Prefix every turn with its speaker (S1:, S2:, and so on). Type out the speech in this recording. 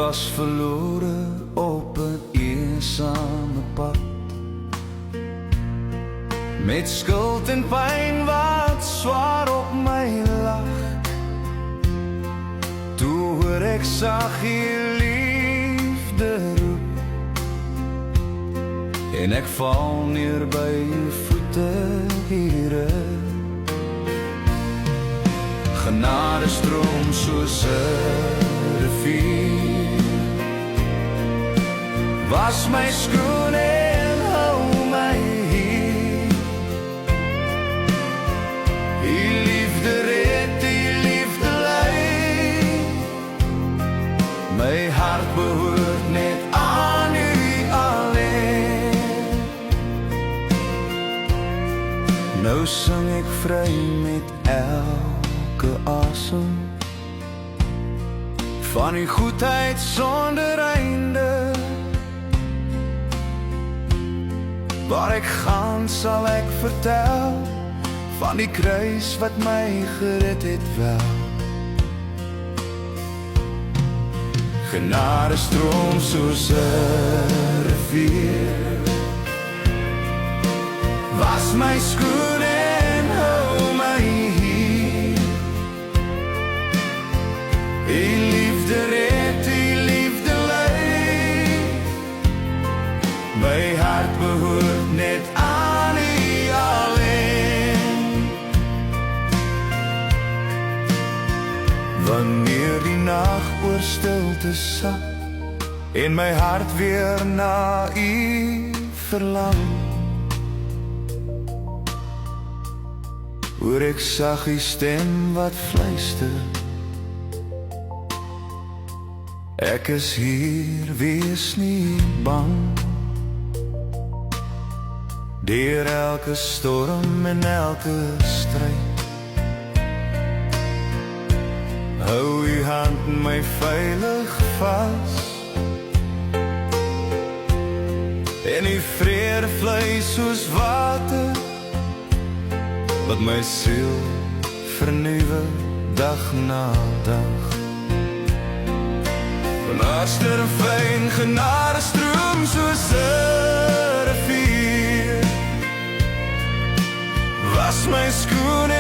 S1: was verlore op 'n eensame pad, met skuld en pyn wat swaar op my lag. Toe hoor ek saggie liefde roep, en ek val neer by u voete, Here. Genade stroom soos 'n rivier, was my skoon en hou my hier. U liefde red, u liefde lei, my hart behoort net aan u alleen. Nou sing ek vry met elke asem, van u goedheid sonder einde. Waar ek gaan sal ek vertel, van die kruis wat my gered het wel. Genade stroom soos 'n rivier, was my skoon en hou my hier. U liefde red, u liefde lei, my hart behoort net aan u alleen. Wanneer die nag oor stilte sak, en my hart weer na u verlang, hoor ek saggie stem wat fluister, ek is hier, wees nie bang. Deur elke storm en elke stryd, hou u hand my veilig vas, en u vrede vloei soos water, wat my siel vernuwe dag na dag. Vanaf sterfyn genade stroom soos 'n rivier, was my skoon